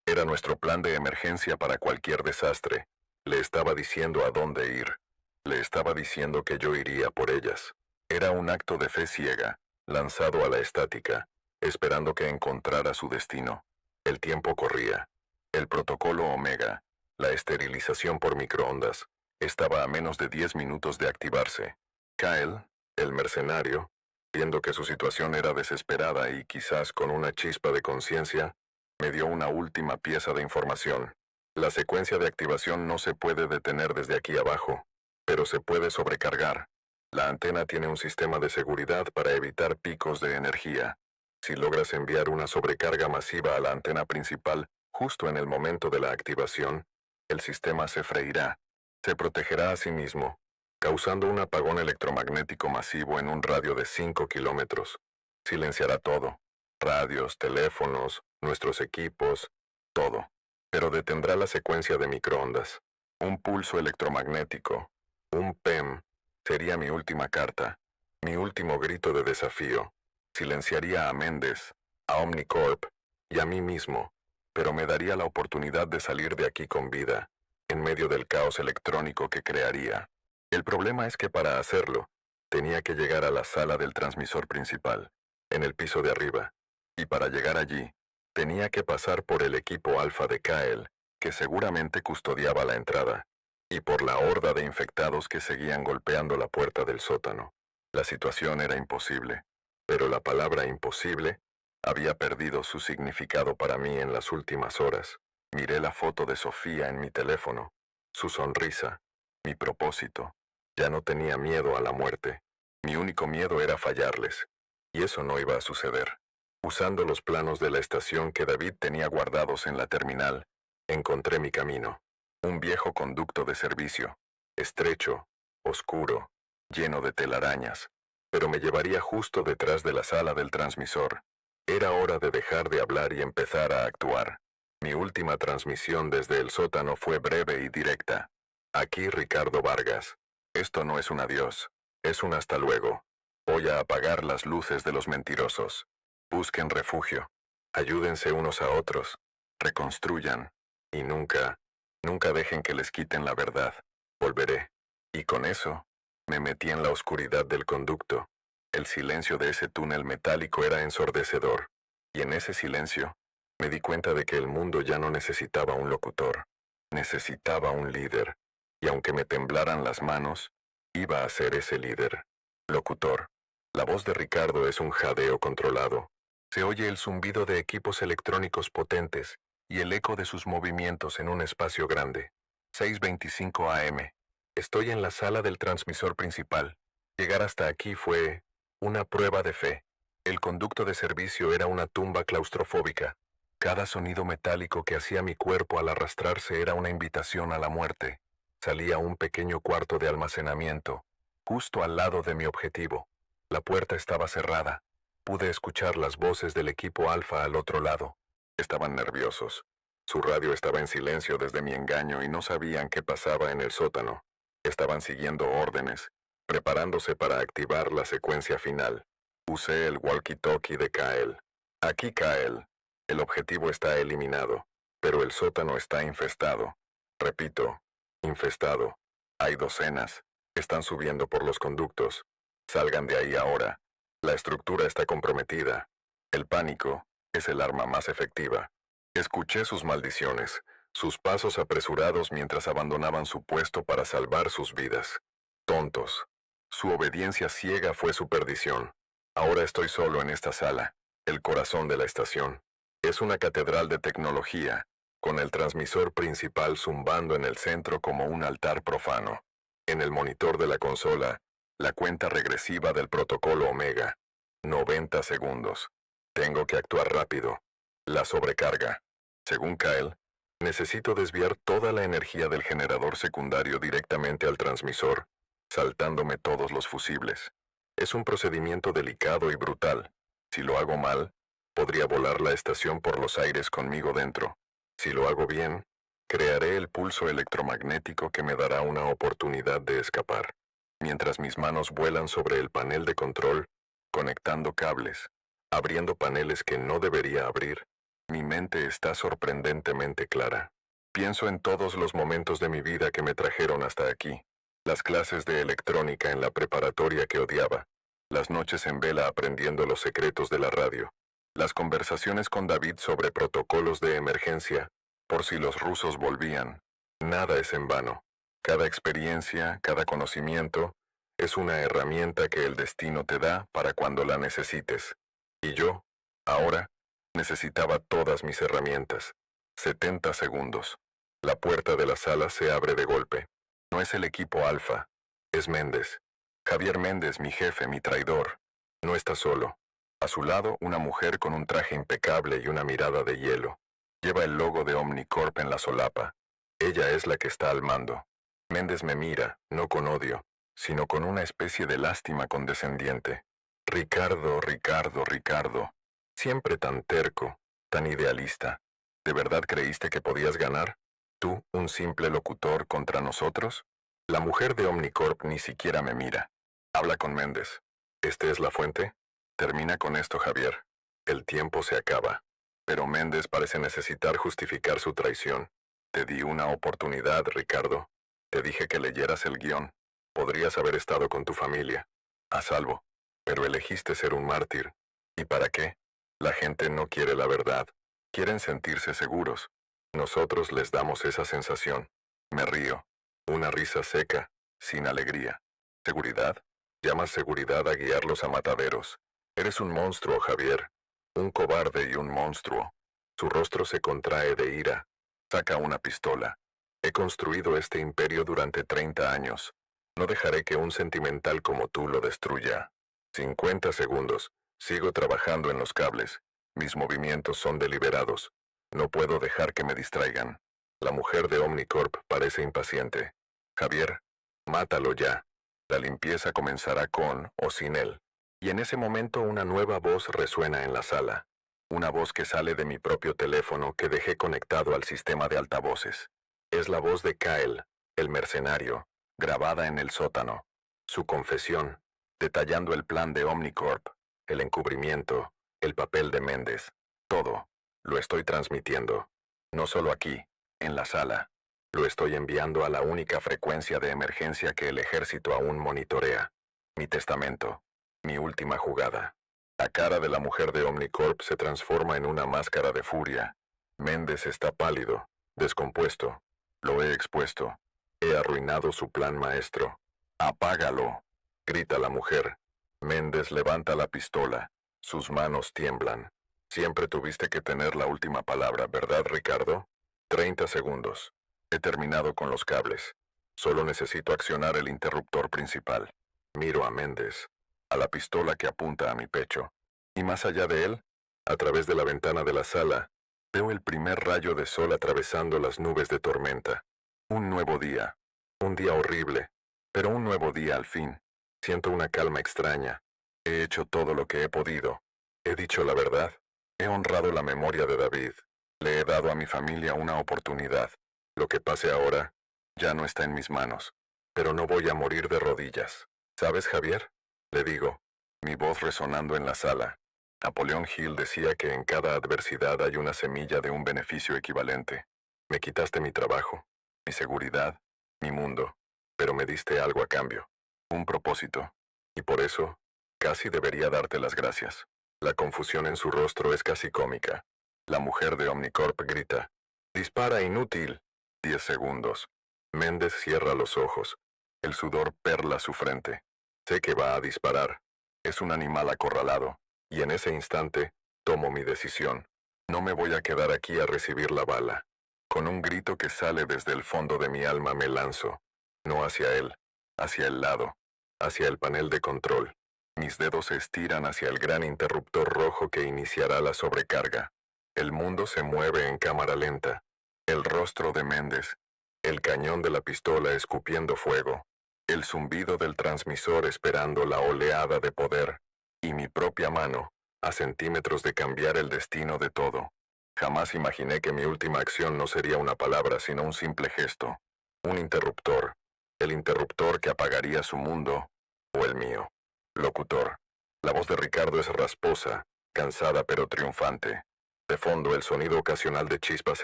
Era nuestro plan de emergencia para cualquier desastre. Le estaba diciendo a dónde ir. Le estaba diciendo que yo iría por ellas. Era un acto de fe ciega, lanzado a la estática, esperando que encontrara su destino. El tiempo corría. El protocolo Omega, la esterilización por microondas, estaba a menos de 10 minutos de activarse. Kyle, el mercenario, viendo que su situación era desesperada y quizás con una chispa de conciencia, me dio una última pieza de información. La secuencia de activación no se puede detener desde aquí abajo, pero se puede sobrecargar. La antena tiene un sistema de seguridad para evitar picos de energía. Si logras enviar una sobrecarga masiva a la antena principal justo en el momento de la activación, el sistema se freirá, se protegerá a sí mismo, causando un apagón electromagnético masivo en un radio de 5 kilómetros. Silenciará todo, radios, teléfonos, nuestros equipos, todo. pero detendrá la secuencia de microondas. Un pulso electromagnético, un PEM, sería mi última carta, mi último grito de desafío. Silenciaría a Méndez, a Omnicorp y a mí mismo, pero me daría la oportunidad de salir de aquí con vida, en medio del caos electrónico que crearía. El problema es que para hacerlo, tenía que llegar a la sala del transmisor principal, en el piso de arriba, y para llegar allí, tenía que pasar por el equipo alfa de Kael, que seguramente custodiaba la entrada, y por la horda de infectados que seguían golpeando la puerta del sótano. La situación era imposible, pero la palabra imposible había perdido su significado para mí en las últimas horas. Miré la foto de Sofía en mi teléfono, su sonrisa, mi propósito. Ya no tenía miedo a la muerte. Mi único miedo era fallarles, y eso no iba a suceder. Usando los planos de la estación que David tenía guardados en la terminal, encontré mi camino. Un viejo conducto de servicio, estrecho, oscuro, lleno de telarañas, pero me llevaría justo detrás de la sala del transmisor. Era hora de dejar de hablar y empezar a actuar. Mi última transmisión desde el sótano fue breve y directa. Aquí Ricardo Vargas. Esto no es un adiós, es un hasta luego. Voy a apagar las luces de los mentirosos. Busquen refugio. Ayúdense unos a otros. Reconstruyan. Y nunca, nunca dejen que les quiten la verdad. Volveré. Y con eso, me metí en la oscuridad del conducto. El silencio de ese túnel metálico era ensordecedor. Y en ese silencio, me di cuenta de que el mundo ya no necesitaba un locutor. Necesitaba un líder. Y aunque me temblaran las manos, iba a ser ese líder. Locutor. La voz de Ricardo es un jadeo controlado. Se oye el zumbido de equipos electrónicos potentes y el eco de sus movimientos en un espacio grande. 6:25 AM. Estoy en la sala del transmisor principal. Llegar hasta aquí fue una prueba de fe. El conducto de servicio era una tumba claustrofóbica. Cada sonido metálico que hacía mi cuerpo al arrastrarse era una invitación a la muerte. Salí a un pequeño cuarto de almacenamiento, justo al lado de mi objetivo. La puerta estaba cerrada. Pude escuchar las voces del equipo alfa al otro lado. Estaban nerviosos. Su radio estaba en silencio desde mi engaño y no sabían qué pasaba en el sótano. Estaban siguiendo órdenes, preparándose para activar la secuencia final. Usé el walkie-talkie de Kael. Aquí Kael. El objetivo está eliminado, pero el sótano está infestado. Repito, infestado. Hay docenas. Están subiendo por los conductos. Salgan de ahí ahora. La estructura está comprometida. El pánico es el arma más efectiva. Escuché sus maldiciones, sus pasos apresurados mientras abandonaban su puesto para salvar sus vidas. Tontos. Su obediencia ciega fue su perdición. Ahora estoy solo en esta sala, el corazón de la estación. Es una catedral de tecnología, con el transmisor principal zumbando en el centro como un altar profano. En el monitor de la consola, la cuenta regresiva del protocolo Omega. 90 segundos. Tengo que actuar rápido. La sobrecarga. Según Kael, necesito desviar toda la energía del generador secundario directamente al transmisor, saltándome todos los fusibles. Es un procedimiento delicado y brutal. Si lo hago mal, podría volar la estación por los aires conmigo dentro. Si lo hago bien, crearé el pulso electromagnético que me dará una oportunidad de escapar. Mientras mis manos vuelan sobre el panel de control, conectando cables, abriendo paneles que no debería abrir, mi mente está sorprendentemente clara. Pienso en todos los momentos de mi vida que me trajeron hasta aquí. Las clases de electrónica en la preparatoria que odiaba, las noches en vela aprendiendo los secretos de la radio, las conversaciones con David sobre protocolos de emergencia, por si los rusos volvían. Nada es en vano. Cada experiencia, cada conocimiento, es una herramienta que el destino te da para cuando la necesites. Y yo, ahora, necesitaba todas mis herramientas. 70 segundos. La puerta de la sala se abre de golpe. No es el equipo alfa, es Méndez. Javier Méndez, mi jefe, mi traidor. No está solo. A su lado, una mujer con un traje impecable y una mirada de hielo. Lleva el logo de Omnicorp en la solapa. Ella es la que está al mando. Méndez me mira, no con odio, sino con una especie de lástima condescendiente. Ricardo, Ricardo, Ricardo. Siempre tan terco, tan idealista. ¿De verdad creíste que podías ganar? ¿Tú, un simple locutor, contra nosotros? La mujer de Omnicorp ni siquiera me mira. Habla con Méndez. ¿Este es la fuente? Termina con esto, Javier. El tiempo se acaba. Pero Méndez parece necesitar justificar su traición. Te di una oportunidad, Ricardo. Te dije que leyeras el guión. Podrías haber estado con tu familia, a salvo. Pero elegiste ser un mártir. ¿Y para qué? La gente no quiere la verdad. Quieren sentirse seguros. Nosotros les damos esa sensación. Me río. Una risa seca, sin alegría. ¿Seguridad? Llamas seguridad a guiarlos a mataderos. Eres un monstruo, Javier. Un cobarde y un monstruo. Su rostro se contrae de ira. Saca una pistola. He construido este imperio durante 30 años. No dejaré que un sentimental como tú lo destruya. 50 segundos. Sigo trabajando en los cables. Mis movimientos son deliberados. No puedo dejar que me distraigan. La mujer de Omnicorp parece impaciente. Javier, mátalo ya. La limpieza comenzará con o sin él. Y en ese momento una nueva voz resuena en la sala. Una voz que sale de mi propio teléfono que dejé conectado al sistema de altavoces. Es la voz de Kyle, el mercenario, grabada en el sótano. Su confesión, detallando el plan de Omnicorp, el encubrimiento, el papel de Méndez. Todo. Lo estoy transmitiendo. No solo aquí, en la sala. Lo estoy enviando a la única frecuencia de emergencia que el ejército aún monitorea. Mi testamento. Mi última jugada. La cara de la mujer de Omnicorp se transforma en una máscara de furia. Méndez está pálido, descompuesto. Lo he expuesto. He arruinado su plan maestro. ¡Apágalo!, grita la mujer. Méndez levanta la pistola. Sus manos tiemblan. Siempre tuviste que tener la última palabra, ¿verdad, Ricardo? 30 segundos. He terminado con los cables. Solo necesito accionar el interruptor principal. Miro a Méndez, a la pistola que apunta a mi pecho. Y más allá de él, a través de la ventana de la sala, veo el primer rayo de sol atravesando las nubes de tormenta. Un nuevo día. Un día horrible, pero un nuevo día al fin. Siento una calma extraña. He hecho todo lo que he podido. He dicho la verdad. He honrado la memoria de David. Le he dado a mi familia una oportunidad. Lo que pase ahora ya no está en mis manos. Pero no voy a morir de rodillas. ¿Sabes, Javier? Le digo, mi voz resonando en la sala. Napoleón Hill decía que en cada adversidad hay una semilla de un beneficio equivalente. Me quitaste mi trabajo, mi seguridad, mi mundo, pero me diste algo a cambio, un propósito. Y por eso, casi debería darte las gracias. La confusión en su rostro es casi cómica. La mujer de Omnicorp grita, «¡Dispara, inútil!». 10 segundos. Méndez cierra los ojos. El sudor perla su frente. Sé que va a disparar. Es un animal acorralado. Y en ese instante, tomo mi decisión. No me voy a quedar aquí a recibir la bala. Con un grito que sale desde el fondo de mi alma me lanzo. No hacia él, hacia el lado, hacia el panel de control. Mis dedos se estiran hacia el gran interruptor rojo que iniciará la sobrecarga. El mundo se mueve en cámara lenta. El rostro de Méndez. El cañón de la pistola escupiendo fuego. El zumbido del transmisor esperando la oleada de poder. Y mi propia mano, a centímetros de cambiar el destino de todo. Jamás imaginé que mi última acción no sería una palabra, sino un simple gesto. Un interruptor. El interruptor que apagaría su mundo, o el mío. Locutor. La voz de Ricardo es rasposa, cansada pero triunfante. De fondo el sonido ocasional de chispas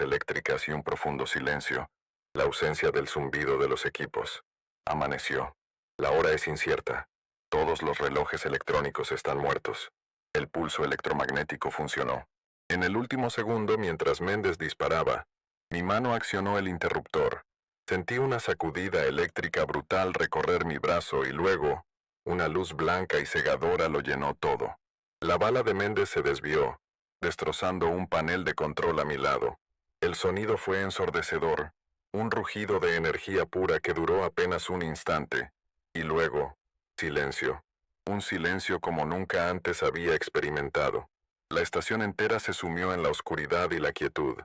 eléctricas y un profundo silencio. La ausencia del zumbido de los equipos. Amaneció. La hora es incierta. Todos los relojes electrónicos están muertos. El pulso electromagnético funcionó. En el último segundo, mientras Méndez disparaba, mi mano accionó el interruptor. Sentí una sacudida eléctrica brutal recorrer mi brazo y luego, una luz blanca y cegadora lo llenó todo. La bala de Méndez se desvió, destrozando un panel de control a mi lado. El sonido fue ensordecedor, un rugido de energía pura que duró apenas un instante. Y luego, silencio. Un silencio como nunca antes había experimentado. La estación entera se sumió en la oscuridad y la quietud.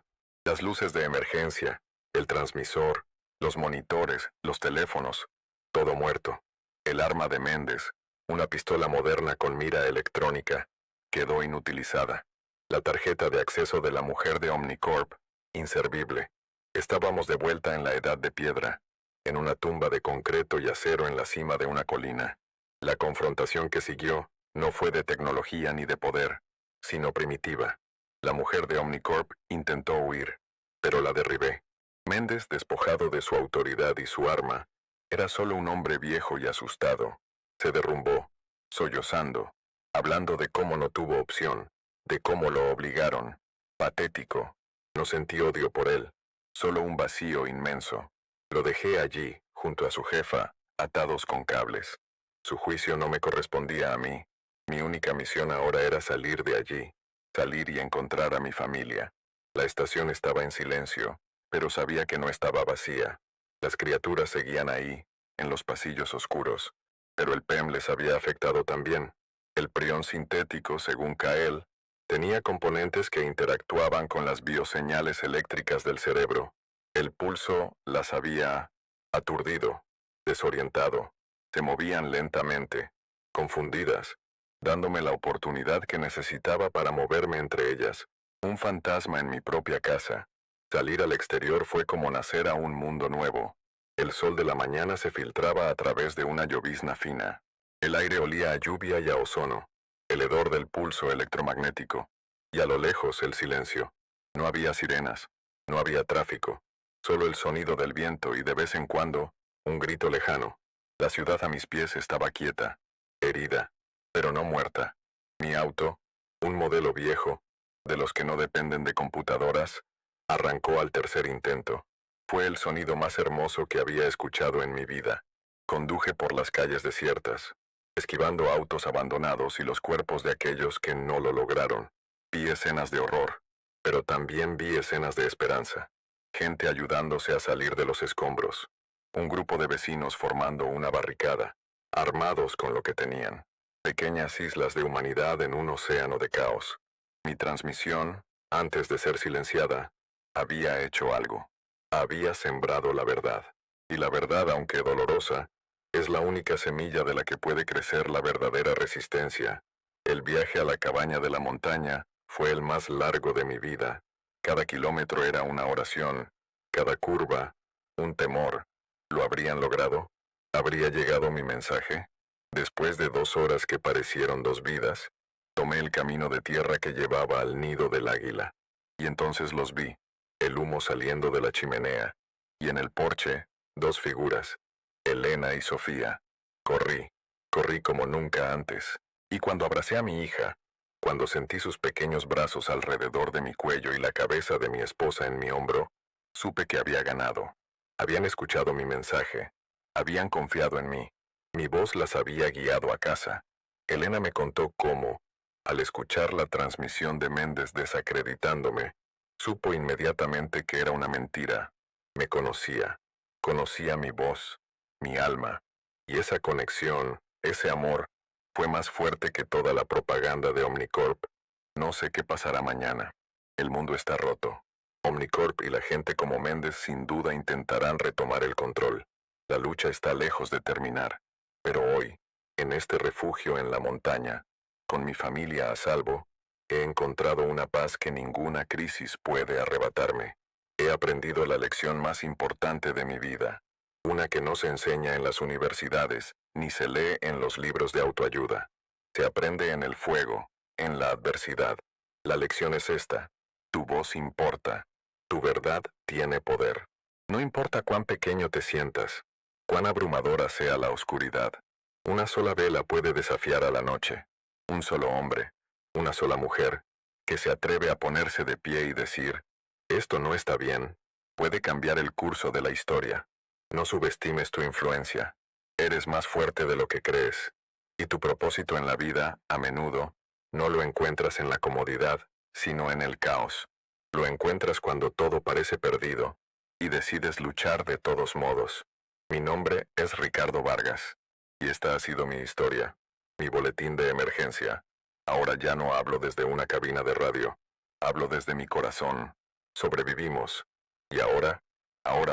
Las luces de emergencia, el transmisor, los monitores, los teléfonos, todo muerto. El arma de Méndez, una pistola moderna con mira electrónica, quedó inutilizada. La tarjeta de acceso de la mujer de Omnicorp, Inservible. Estábamos de vuelta en la edad de piedra, en una tumba de concreto y acero en la cima de una colina. La confrontación que siguió no fue de tecnología ni de poder, sino primitiva. La mujer de Omnicorp intentó huir, pero la derribé. Méndez, despojado de su autoridad y su arma, era solo un hombre viejo y asustado. Se derrumbó, sollozando, hablando de cómo no tuvo opción, de cómo lo obligaron. Patético. No sentí odio por él, solo un vacío inmenso. Lo dejé allí, junto a su jefa, atados con cables. Su juicio no me correspondía a mí. Mi única misión ahora era salir de allí, salir y encontrar a mi familia. La estación estaba en silencio, pero sabía que no estaba vacía. Las criaturas seguían ahí, en los pasillos oscuros, pero el PEM les había afectado también. El prión sintético, según Kael, tenía componentes que interactuaban con las bioseñales eléctricas del cerebro. El pulso las había aturdido, desorientado. Se movían lentamente, confundidas, dándome la oportunidad que necesitaba para moverme entre ellas. Un fantasma en mi propia casa. Salir al exterior fue como nacer a un mundo nuevo. El sol de la mañana se filtraba a través de una llovizna fina. El aire olía a lluvia y a ozono, el hedor del pulso electromagnético, y a lo lejos el silencio. No había sirenas, no había tráfico, solo el sonido del viento y de vez en cuando, un grito lejano. La ciudad a mis pies estaba quieta, herida, pero no muerta. Mi auto, un modelo viejo, de los que no dependen de computadoras, arrancó al tercer intento. Fue el sonido más hermoso que había escuchado en mi vida. Conduje por las calles desiertas, esquivando autos abandonados y los cuerpos de aquellos que no lo lograron. Vi escenas de horror, pero también vi escenas de esperanza. Gente ayudándose a salir de los escombros. Un grupo de vecinos formando una barricada, armados con lo que tenían. Pequeñas islas de humanidad en un océano de caos. Mi transmisión, antes de ser silenciada, había hecho algo. Había sembrado la verdad. Y la verdad, aunque dolorosa, es la única semilla de la que puede crecer la verdadera resistencia. El viaje a la cabaña de la montaña fue el más largo de mi vida. Cada kilómetro era una oración, cada curva, un temor. ¿Lo habrían logrado? ¿Habría llegado mi mensaje? Después de 2 horas que parecieron 2 vidas, tomé el camino de tierra que llevaba al nido del águila. Y entonces los vi, el humo saliendo de la chimenea, y en el porche, 2 figuras, Elena y Sofía. Corrí como nunca antes, y cuando abracé a mi hija, cuando sentí sus pequeños brazos alrededor de mi cuello y la cabeza de mi esposa en mi hombro, supe que había ganado. Habían escuchado mi mensaje, habían confiado en mí. Mi voz las había guiado a casa. Elena me contó cómo, al escuchar la transmisión de Méndez desacreditándome, supo inmediatamente que era una mentira. Me conocía mi voz, mi alma, y esa conexión, ese amor, fue más fuerte que toda la propaganda de Omnicorp. No sé qué pasará mañana. El mundo está roto. Omnicorp y la gente como Méndez sin duda intentarán retomar el control. La lucha está lejos de terminar. Pero hoy, en este refugio en la montaña, con mi familia a salvo, he encontrado una paz que ninguna crisis puede arrebatarme. He aprendido la lección más importante de mi vida, una que no se enseña en las universidades, ni se lee en los libros de autoayuda. Se aprende en el fuego, en la adversidad. La lección es esta: tu voz importa, tu verdad tiene poder. No importa cuán pequeño te sientas, cuán abrumadora sea la oscuridad. Una sola vela puede desafiar a la noche. Un solo hombre, una sola mujer, que se atreve a ponerse de pie y decir, esto no está bien, puede cambiar el curso de la historia. No subestimes tu influencia. Eres más fuerte de lo que crees. Y tu propósito en la vida, a menudo, no lo encuentras en la comodidad, sino en el caos. Lo encuentras cuando todo parece perdido, y decides luchar de todos modos. Mi nombre es Ricardo Vargas, y esta ha sido mi historia, mi boletín de emergencia. Ahora ya no hablo desde una cabina de radio, hablo desde mi corazón. Sobrevivimos, y ahora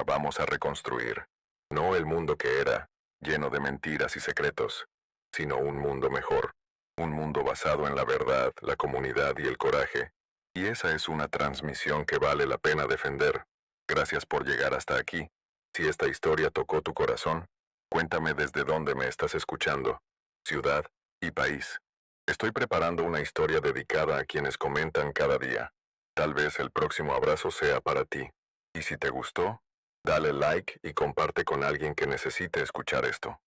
vamos a reconstruir. No el mundo que era, lleno de mentiras y secretos, sino un mundo mejor, un mundo basado en la verdad, la comunidad y el coraje. Y esa es una transmisión que vale la pena defender. Gracias por llegar hasta aquí. Si esta historia tocó tu corazón, cuéntame desde dónde me estás escuchando, ciudad y país. Estoy preparando una historia dedicada a quienes comentan cada día. Tal vez el próximo abrazo sea para ti. Y si te gustó, dale like y comparte con alguien que necesite escuchar esto.